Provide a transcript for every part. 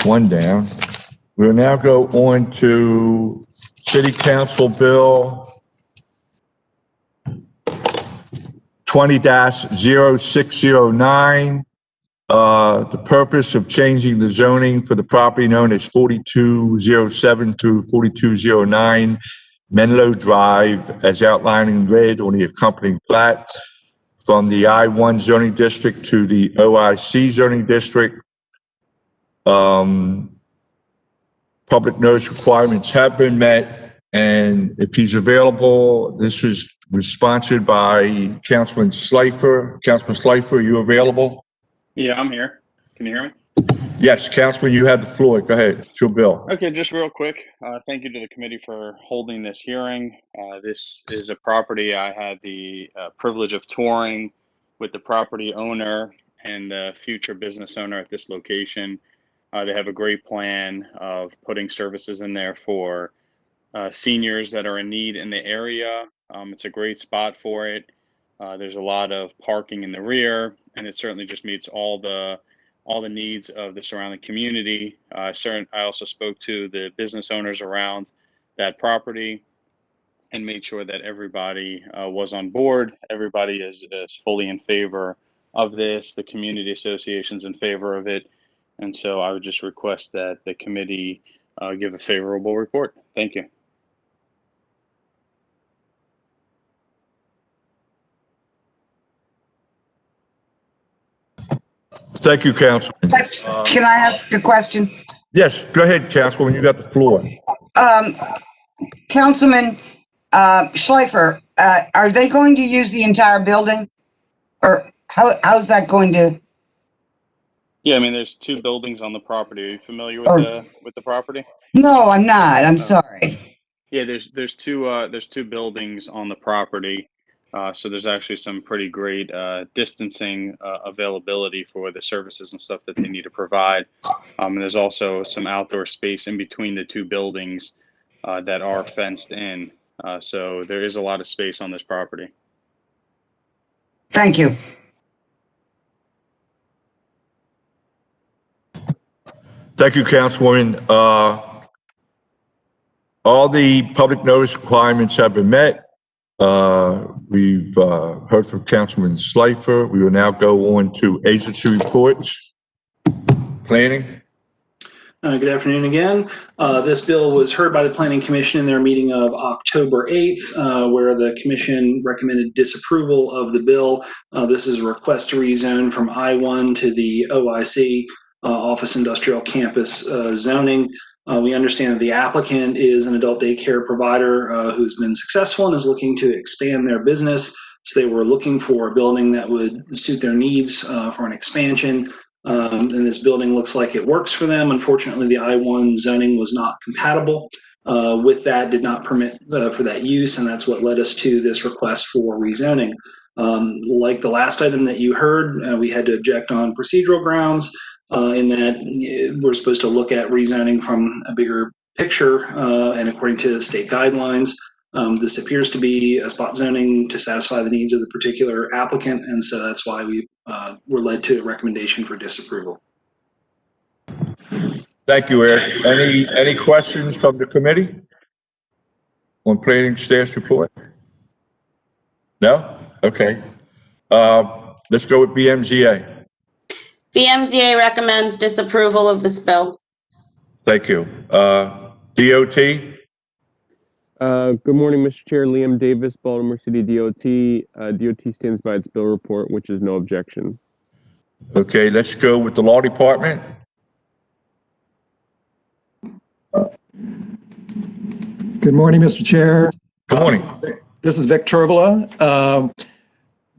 one down. We'll now go on to City Council Bill 20-0609. The purpose of changing the zoning for the property known as 4207 through 4209 Menlo Drive, as outlined in red on the accompanying plat, from the I-1 zoning district to the OIC zoning district. Public notice requirements have been met, and if he's available, this was sponsored by Councilman Slifer. Councilman Slifer, are you available? Yeah, I'm here. Can you hear me? Yes, Councilman, you have the floor. Go ahead. It's your bill. Okay, just real quick. Thank you to the committee for holding this hearing. This is a property I had the privilege of touring with the property owner and the future business owner at this location. They have a great plan of putting services in there for seniors that are in need in the area. It's a great spot for it. There's a lot of parking in the rear, and it certainly just meets all the needs of the surrounding community. I also spoke to the business owners around that property and made sure that everybody was on board. Everybody is fully in favor of this. The community association's in favor of it. And so I would just request that the committee give a favorable report. Thank you. Thank you, Councilman. Can I ask a question? Yes, go ahead, Councilman. You got the floor. Councilman Schleifer, are they going to use the entire building? Or how's that going to? Yeah, I mean, there's two buildings on the property. Are you familiar with the property? No, I'm not. I'm sorry. Yeah, there's two buildings on the property. So there's actually some pretty great distancing availability for the services and stuff that they need to provide. And there's also some outdoor space in between the two buildings that are fenced in. So there is a lot of space on this property. Thank you. Thank you, Councilwoman. All the public notice requirements have been met. We've heard from Councilman Slifer. We will now go on to agency reports. Planning. Good afternoon again. This bill was heard by the Planning Commission in their meeting of October 8th, where the Commission recommended disapproval of the bill. This is a request to rezone from I-1 to the OIC Office Industrial Campus zoning. We understand that the applicant is an adult daycare provider who's been successful and is looking to expand their business. So they were looking for a building that would suit their needs for an expansion. And this building looks like it works for them. Unfortunately, the I-1 zoning was not compatible with that, did not permit for that use, and that's what led us to this request for rezoning. Like the last item that you heard, we had to object on procedural grounds. In that we're supposed to look at rezoning from a bigger picture and according to state guidelines. This appears to be a spot zoning to satisfy the needs of the particular applicant, and so that's why we were led to a recommendation for disapproval. Thank you, Eric. Any questions from the committee on planning staff's report? No? Okay. Let's go with BMZA. BMZA recommends disapproval of this bill. Thank you. DOT? Good morning, Mr. Chair. Liam Davis, Baltimore City DOT. DOT stands by its bill report, which is no objection. Okay, let's go with the Law Department. Good morning, Mr. Chair. Good morning. This is Vic Turvola.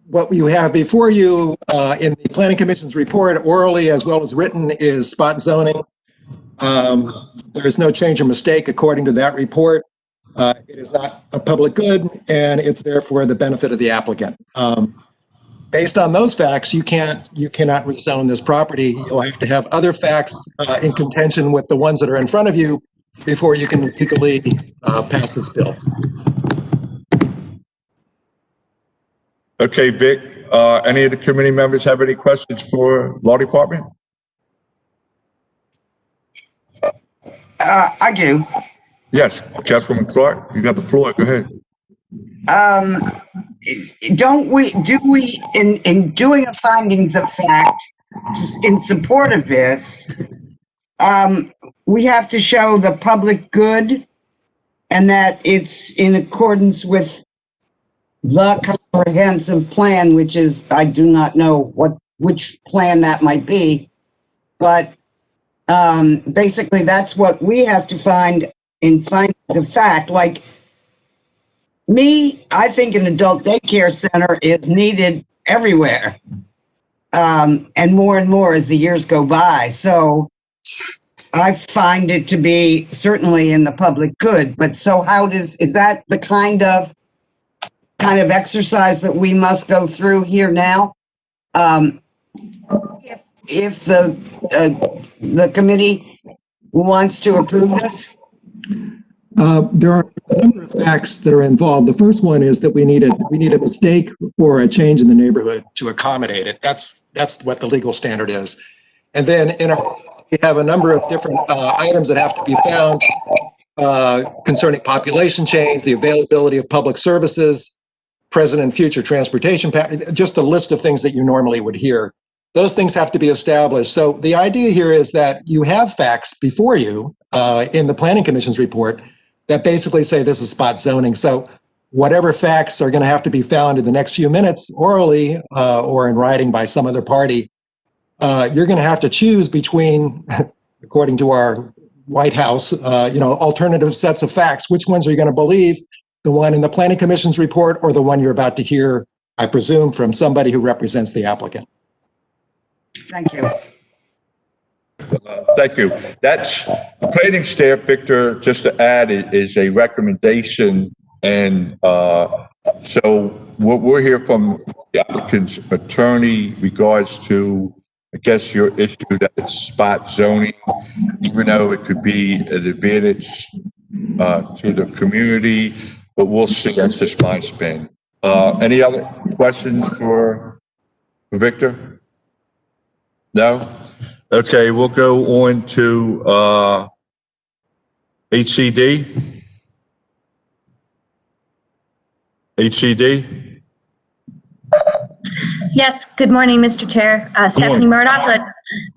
What you have before you in the Planning Commission's report, orally as well as written, is spot zoning. There is no change or mistake according to that report. It is not a public good, and it's there for the benefit of the applicant. Based on those facts, you cannot rezone this property. You'll have to have other facts in contention with the ones that are in front of you before you can legally pass this bill. Okay, Vic, any of the committee members have any questions for Law Department? I do. Yes, Councilwoman Clark, you got the floor. Go ahead. Do we, in doing a findings of fact, just in support of this, we have to show the public good and that it's in accordance with the comprehensive plan, which is, I do not know which plan that might be, but basically that's what we have to find in findings of fact. Like me, I think an adult daycare center is needed everywhere, and more as the years go by. So I find it to be certainly in the public good. But so is that the kind of exercise that we must go through here now? If the committee wants to approve this? There are a number of facts that are involved. The first one is that we need a mistake or a change in the neighborhood to accommodate it. That's what the legal standard is. And then we have a number of different items that have to be found concerning population change, the availability of public services, present and future transportation patterns, just a list of things that you normally would hear. Those things have to be established. So the idea here is that you have facts before you in the Planning Commission's report that basically say this is spot zoning. So whatever facts are going to have to be found in the next few minutes orally or in writing by some other party, you're going to have to choose between, according to our White House, alternative sets of facts. Which ones are you going to believe? The one in the Planning Commission's report or the one you're about to hear, I presume, from somebody who represents the applicant? Thank you. Thank you. That's the planning staff, Victor, just to add, is a recommendation. And so we're here from the applicant's attorney regards to, I guess, your issue that it's spot zoning, even though it could be an advantage to the community, but we'll see. That's just my spin. Any other questions for Victor? No? Okay, we'll go on to HCD. HCD? Yes, good morning, Mr. Chair. Stephanie Murdoch,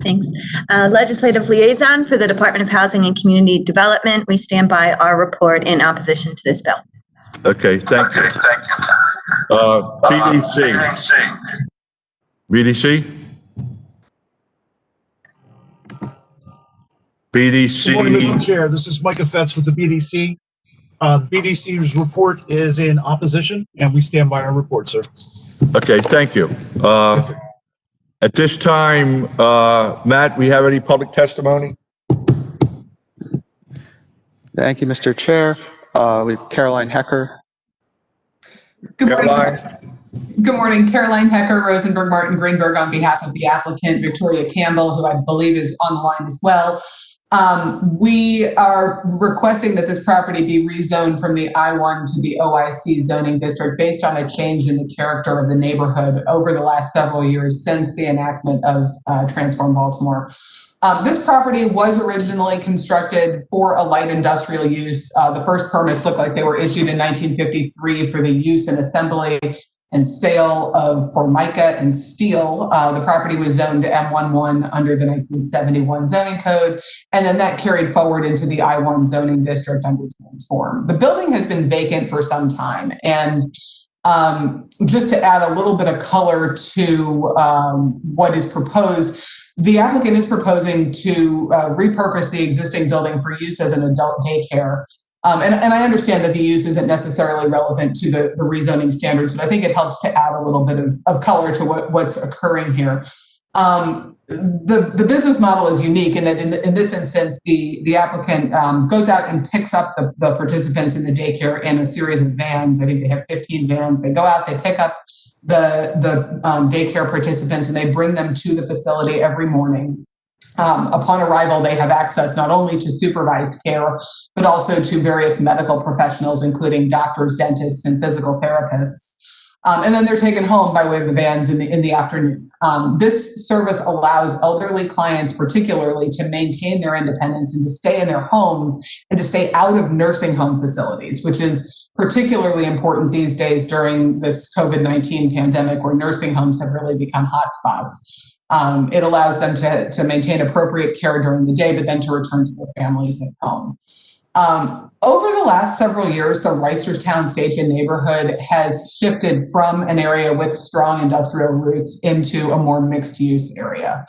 thanks. Legislative Liaison for the Department of Housing and Community Development. We stand by our report in opposition to this bill. Okay, thank you. BDC. BDC? BDC. Good morning, Mr. Chair. This is Micah Fetz with the BDC. BDC's report is in opposition, and we stand by our report, sir. Okay, thank you. Yes, sir. At this time, Matt, we have any public testimony? Thank you, Mr. Chair. We have Caroline Hecker. Good morning. Caroline? Good morning. Caroline Hecker, Rosenberg, Martin, Greenberg on behalf of the applicant, Victoria Campbell, who I believe is on the line as well. We are requesting that this property be rezoned from the I-1 to the OIC zoning district based on a change in the character of the neighborhood over the last several years since the enactment of Transform Baltimore. This property was originally constructed for a light industrial use. The first permits look like they were issued in 1953 for the use and assembly and sale of formica and steel. The property was zoned to M11 under the 1971 zoning code, and then that carried forward into the I-1 zoning district under Transform. The building has been vacant for some time, and just to add a little bit of color to what is proposed, the applicant is proposing to repurpose the existing building for use as an adult daycare. And I understand that the use isn't necessarily relevant to the rezoning standards, but I think it helps to add a little bit of color to what's occurring here. The business model is unique in that in this instance, the applicant goes out and picks up the participants in the daycare in a series of vans. I think they have 15 vans. They go out, they pick up the daycare participants, and they bring them to the facility every morning. Upon arrival, they have access not only to supervised care, but also to various medical professionals, including doctors, dentists, and physical therapists. And then they're taken home by way of the vans in the afternoon. This service allows elderly clients particularly to maintain their independence and to stay in their homes and to stay out of nursing home facilities, which is particularly important these days during this COVID-19 pandemic, where nursing homes have really become hotspots. It allows them to maintain appropriate care during the day, but then to return to their families at home. Over the last several years, the Reisterstown Station neighborhood has shifted from an area with strong industrial roots into a more mixed-use area.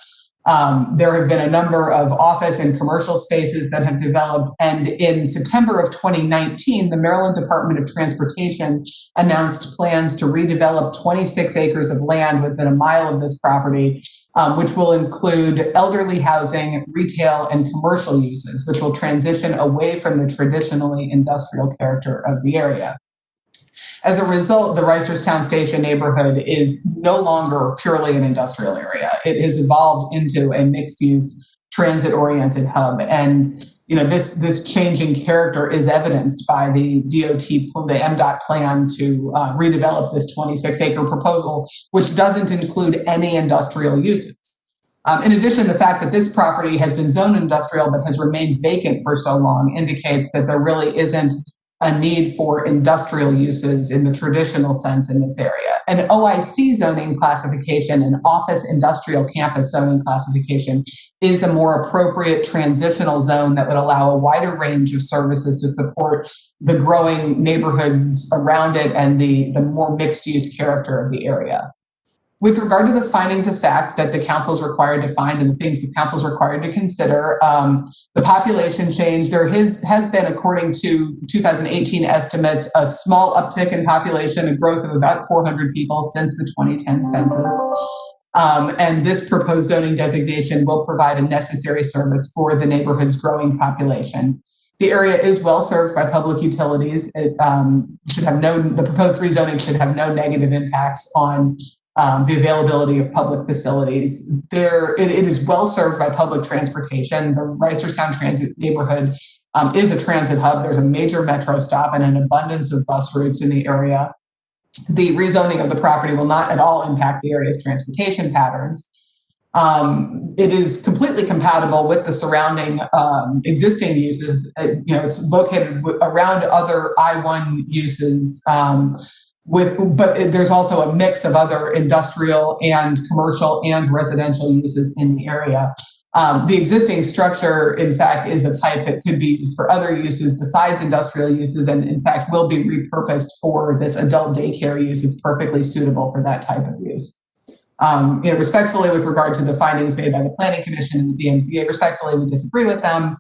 There have been a number of office and commercial spaces that have developed, and in September of 2019, the Maryland Department of Transportation announced plans to redevelop 26 acres of land within a mile of this property, which will include elderly housing, retail, and commercial uses, which will transition away from the traditionally industrial character of the area. As a result, the Reisterstown Station neighborhood is no longer purely an industrial area. It has evolved into a mixed-use, transit-oriented hub. And this changing character is evidenced by the MDOT plan to redevelop this 26-acre proposal, which doesn't include any industrial uses. In addition, the fact that this property has been zoned industrial but has remained vacant for so long indicates that there really isn't a need for industrial uses in the traditional sense in this area. An OIC zoning classification, an office industrial campus zoning classification, is a more appropriate transitional zone that would allow a wider range of services to support the growing neighborhoods around it and the more mixed-use character of the area. With regard to the findings of fact that the council is required to find and the things the council is required to consider, the population change, there has been, according to 2018 estimates, a small uptick in population, a growth of about 400 people since the 2010 census. And this proposed zoning designation will provide a necessary service for the neighborhood's growing population. The area is well served by public utilities. It the proposed rezoning should have no negative impacts on the availability of public facilities. It is well served by public transportation. The Reisterstown Transit neighborhood is a transit hub. There's a major metro stop and an abundance of bus routes in the area. The rezoning of the property will not at all impact the area's transportation patterns. It is completely compatible with the surrounding existing uses. It's located around other I-1 uses, but there's also a mix of other industrial and commercial and residential uses in the area. The existing structure, in fact, is a type that could be used for other uses besides industrial uses, and in fact will be repurposed for this adult daycare use. It's perfectly suitable for that type of use. Respectfully, with regard to the findings made by the Planning Commission and the BMCA, respectfully, we disagree with them.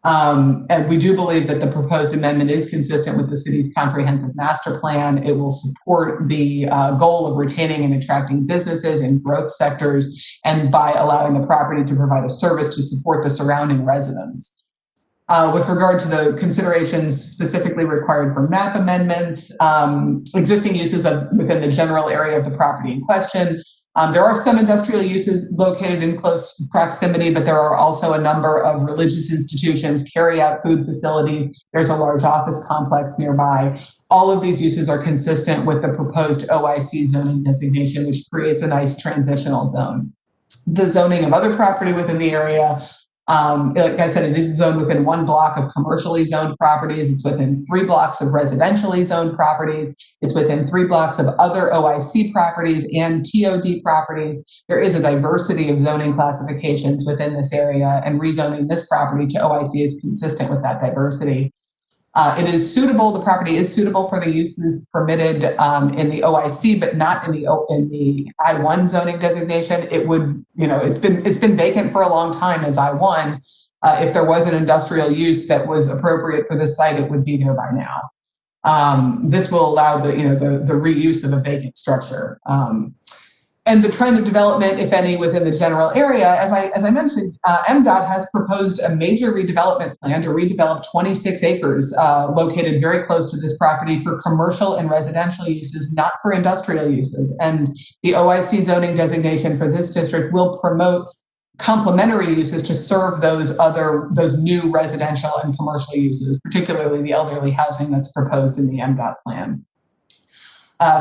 And we do believe that the proposed amendment is consistent with the city's comprehensive master plan. It will support the goal of retaining and attracting businesses in growth sectors, and by allowing the property to provide a service to support the surrounding residents. With regard to the considerations specifically required for map amendments, existing uses within the general area of the property in question. There are some industrial uses located in close proximity, but there are also a number of religious institutions, carry-out food facilities. There's a large office complex nearby. All of these uses are consistent with the proposed OIC zoning designation, which creates a nice transitional zone. The zoning of other property within the area, like I said, it is zoned within 1 block of commercially zoned properties. It's within 3 blocks of residentially zoned properties. It's within 3 blocks of other OIC properties and TOD properties. There is a diversity of zoning classifications within this area, and rezoning this property to OIC is consistent with that diversity. It is suitable, the property is suitable for the uses permitted in the OIC, but not in the I-1 zoning designation. It would, it's been vacant for a long time as I-1. If there was an industrial use that was appropriate for this site, it would be there by now. This will allow the reuse of a vacant structure. And the trend of development, if any, within the general area, as I mentioned, MDOT has proposed a major redevelopment plan to redevelop 26 acres located very close to this property for commercial and residential uses, not for industrial uses. And the OIC zoning designation for this district will promote complementary uses to serve those new residential and commercial uses, particularly the elderly housing that's proposed in the MDOT plan.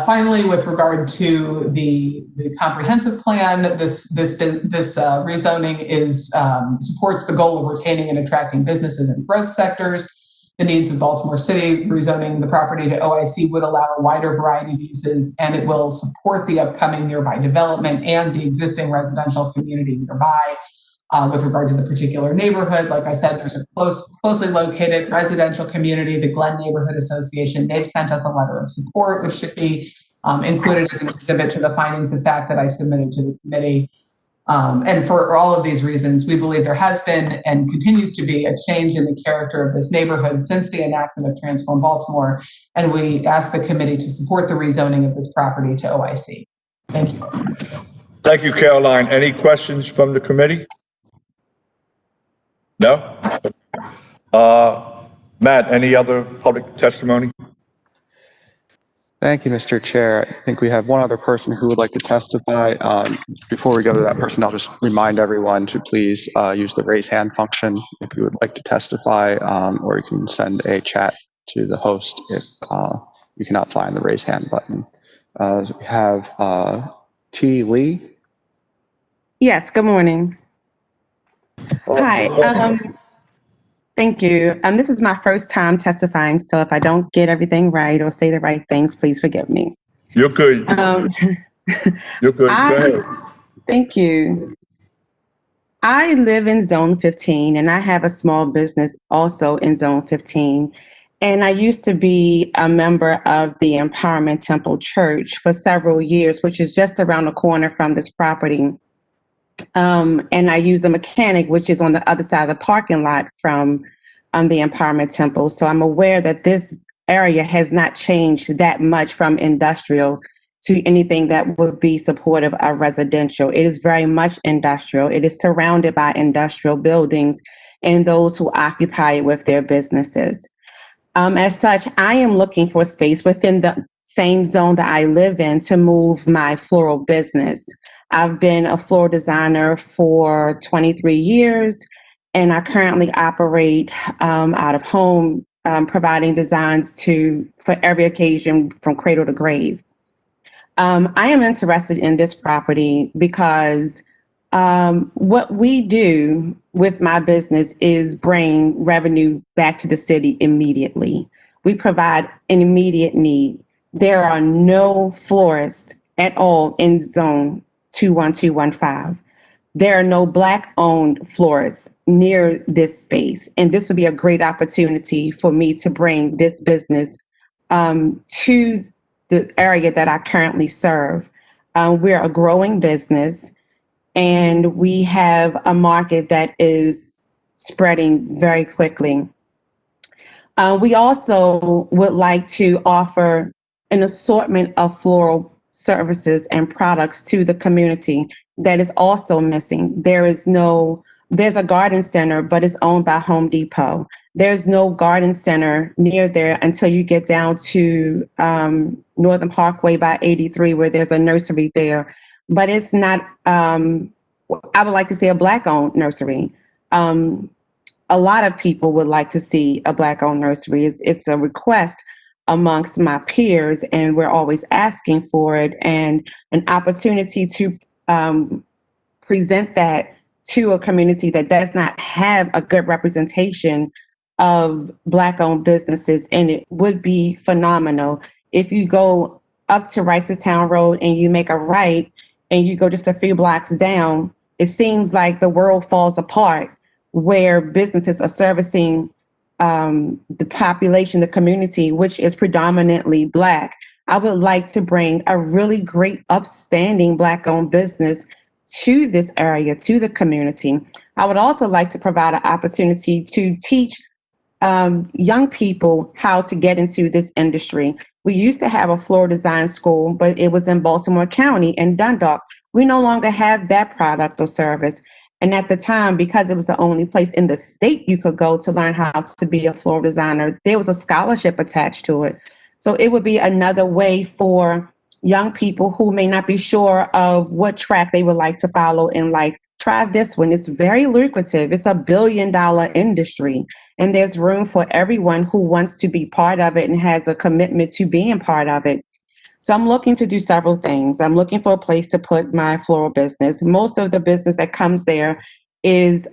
Finally, with regard to the comprehensive plan, this rezoning supports the goal of retaining and attracting businesses in growth sectors. The needs of Baltimore City. Rezoning the property to OIC would allow a wider variety of uses, and it will support the upcoming nearby development and the existing residential community nearby. With regard to the particular neighborhood, like I said, there's a closely located residential community, the Glen Neighborhood Association. They've sent us a letter of support, which should be included as an exhibit to the findings of fact that I submitted to the committee. And for all of these reasons, we believe there has been and continues to be a change in the character of this neighborhood since the enactment of Transform Baltimore. And we ask the committee to support the rezoning of this property to OIC. Thank you. Thank you, Caroline. Any questions from the committee? No? Matt, any other public testimony? Thank you, Mr. Chair. I think we have one other person who would like to testify. Before we go to that person, I'll just remind everyone to please use the raise hand function if you would like to testify, or you can send a chat to the host if you cannot find the raise hand button. We have T. Lee. Yes, good morning. Hi. Thank you. This is my first time testifying, so if I don't get everything right or say the right things, please forgive me. You're good. You're good. Go ahead. Thank you. I live in Zone 15, and I have a small business also in Zone 15. And I used to be a member of the Empowerment Temple Church for several years, which is just around the corner from this property. And I use a mechanic, which is on the other side of the parking lot from the Empowerment Temple. So I'm aware that this area has not changed that much from industrial to anything that would be supportive of residential. It is very much industrial. It is surrounded by industrial buildings and those who occupy it with their businesses. As such, I am looking for space within the same zone that I live in to move my floral business. I've been a floral designer for 23 years, and I currently operate out of home, providing designs for every occasion from cradle to grave. I am interested in this property because what we do with my business is bring revenue back to the city immediately. We provide an immediate need. There are no florists at all in Zone 21215. There are no Black-owned florists near this space, and this would be a great opportunity for me to bring this business to the area that I currently serve. We're a growing business, and we have a market that is spreading very quickly. We also would like to offer an assortment of floral services and products to the community that is also missing. There's a garden center, but it's owned by Home Depot. There's no garden center near there until you get down to Northern Parkway by 83, where there's a nursery there. But it's not, I would like to see a Black-owned nursery. A lot of people would like to see a Black-owned nursery. It's a request amongst my peers, and we're always asking for it, and an opportunity to present that to a community that does not have a good representation of Black-owned businesses. And it would be phenomenal if you go up to Ricestown Road and you make a right and you go just a few blocks down. It seems like the world falls apart where businesses are servicing the population, the community, which is predominantly Black. I would like to bring a really great, upstanding Black-owned business to this area, to the community. I would also like to provide an opportunity to teach young people how to get into this industry. We used to have a floral design school, but it was in Baltimore County in Dundalk. We no longer have that product or service. And at the time, because it was the only place in the state you could go to learn how to be a floral designer, there was a scholarship attached to it. So it would be another way for young people who may not be sure of what track they would like to follow in life. Try this one. It's very lucrative. It's $1 billion industry, and there's room for everyone who wants to be part of it and has a commitment to being part of it. So I'm looking to do several things. I'm looking for a place to put my floral business. Most of the business that comes there is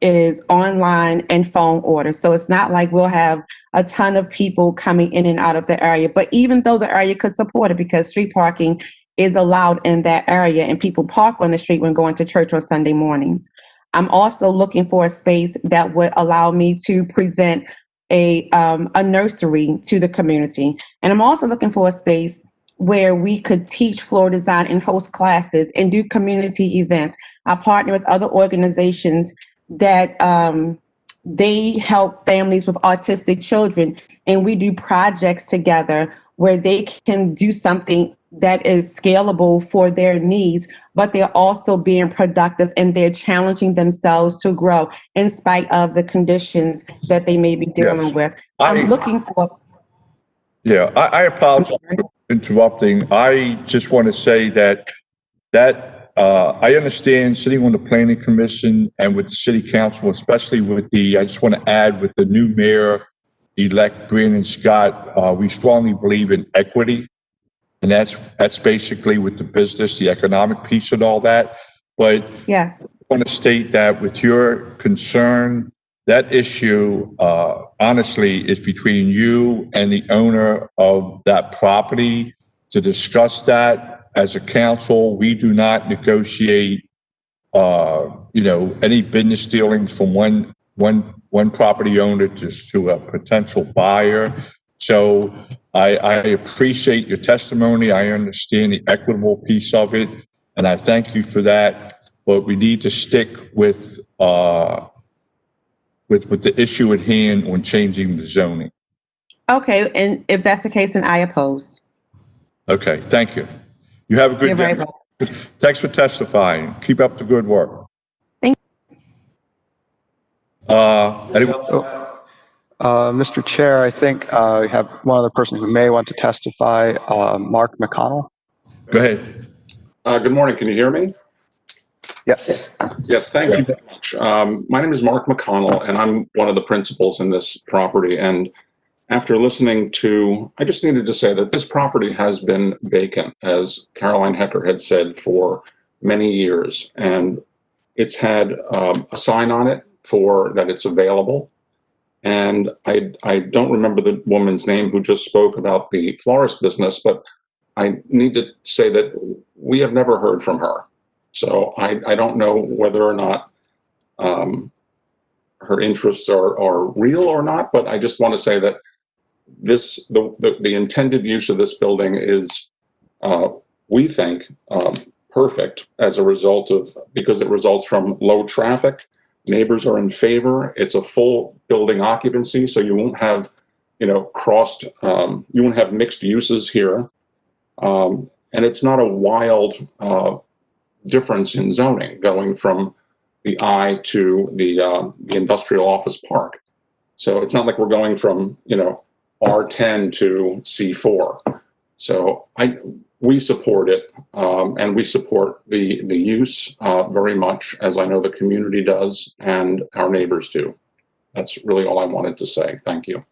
is online and phone orders. So it's not like we'll have a ton of people coming in and out of the area. But even though the area could support it, because street parking is allowed in that area and people park on the street when going to church on Sunday mornings. I'm also looking for a space that would allow me to present a nursery to the community. And I'm also looking for a space where we could teach floral design and host classes and do community events. I partner with other organizations that they help families with autistic children, and we do projects together where they can do something that is scalable for their needs, but they're also being productive and they're challenging themselves to grow in spite of the conditions that they may be dealing with. I'm looking for... Yeah, I apologize for interrupting. I just want to say that I understand sitting on the planning commission and with the city council, especially with I just want to add with the new mayor-elect Greene Scott, we strongly believe in equity. And that's basically with the business, the economic piece and all that. But yes, I want to state that with your concern, that issue, honestly, is between you and the owner of that property to discuss that. As a council, we do not negotiate, any business dealings from one property owner to a potential buyer. So I appreciate your testimony. I understand the equitable piece of it, and I thank you for that. But we need to stick with the issue at hand on changing the zoning. Okay, and if that's the case, then I oppose. Okay, thank you. You have a good day. Right. Thanks for testifying. Keep up the good work. Thank you. Anyone? Mr. Chair, I think we have one other person who may want to testify, Mark McConnell. Go ahead. Good morning. Can you hear me? Yes. Yes, thank you very much. My name is Mark McConnell, and I'm one of the principals in this property. And after listening I just needed to say that this property has been vacant, as Caroline Hecker had said, for many years. And it's had a sign on it that it's available. And I don't remember the woman's name who just spoke about the florist business, but I need to say that we have never heard from her. So I don't know whether or not her interests are real or not, but I just want to say that the intended use of this building is, we think, perfect as a result because it results from low traffic. Neighbors are in favor. It's a full building occupancy, so you won't have, you won't have mixed uses here. And it's not a wild difference in zoning going from the I to the industrial office park. So it's not like we're going from, R10 to C4. So we support it, and we support the use very much, as I know the community does and our neighbors do. That's really all I wanted to say. Thank you.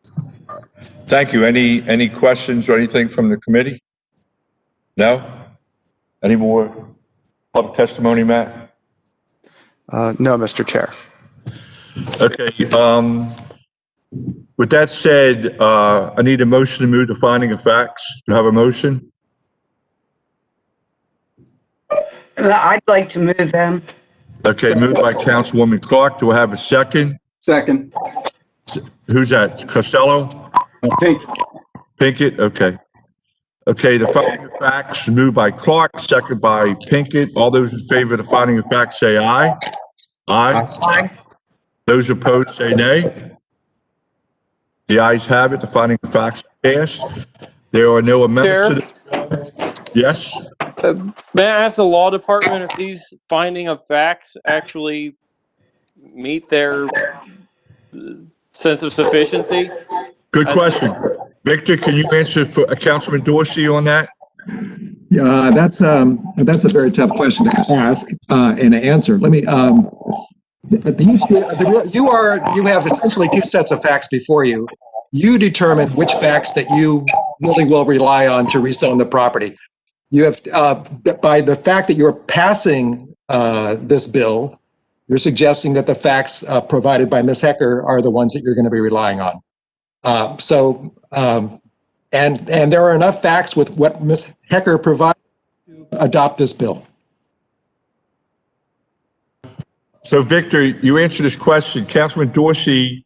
Thank you. Any questions or anything from the committee? No? Any more public testimony, Matt? No, Mr. Chair. Okay. With that said, I need a motion to move the finding of facts. Do you have a motion? I'd like to move them. Okay, moved by Councilwoman Clark. Do I have a second? Second. Who's that? Costello? Pinkett? Okay. Okay, the finding of facts moved by Clark, second by Pinkett. All those in favor of the finding of facts say aye. Aye. Those opposed say nay. The ayes have it. The finding of facts passed. There are no amendments to the... Yes? May I ask the law department if these finding of facts actually meet their sense of sufficiency? Good question. Victor, can you answer for Councilman Dorsey on that? Yeah, that's a very tough question to ask and answer. Let me. You have essentially two sets of facts before you. You determine which facts that you really will rely on to rezone the property. You have, by the fact that you're passing this bill, you're suggesting that the facts provided by Ms. Hecker are the ones that you're going to be relying on. And there are enough facts with what Ms. Hecker provided to adopt this bill. So Victor, you answered this question. Councilman Dorsey,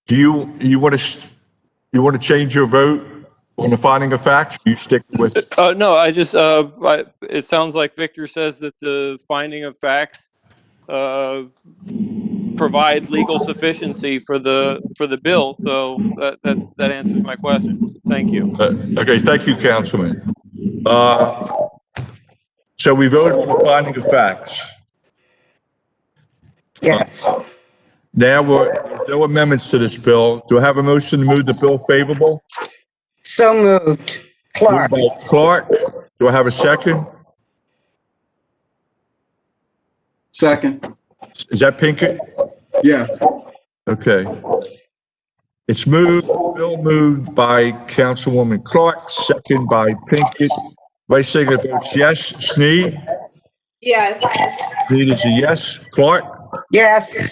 do you want to change your vote on the finding of facts? You stick with it? No, I just, it sounds like Victor says that the finding of facts provide legal sufficiency for the bill. So that answers my question. Thank you. Okay, thank you, Councilman. So we voted on the finding of facts. Yes. Now there's no amendments to this bill. Do I have a motion to move the bill favorable? So moved. Clark. Moved by Clark. Do I have a second? Second. Is that Pinkett? Yes. Okay. It's moved, bill moved by Councilwoman Clark, second by Pinkett. Vice Chair votes yes. Sneed? Yes. Sneed is a yes. Clark? Yes.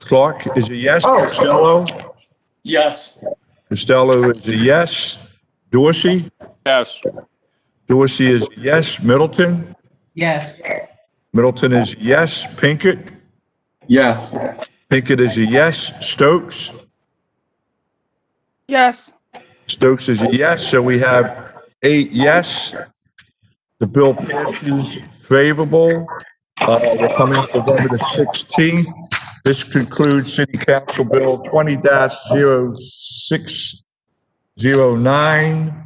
Clark is a yes. Oh. Costello? Yes. Costello is a yes. Dorsey? Yes. Dorsey is a yes. Middleton? Yes. Middleton is a yes. Pinkett? Yes. Pinkett is a yes. Stokes? Yes. Stokes is a yes. So we have 8 yes. The bill passes favorable. We're coming up November the 16th. This concludes City Council Bill 20-0609.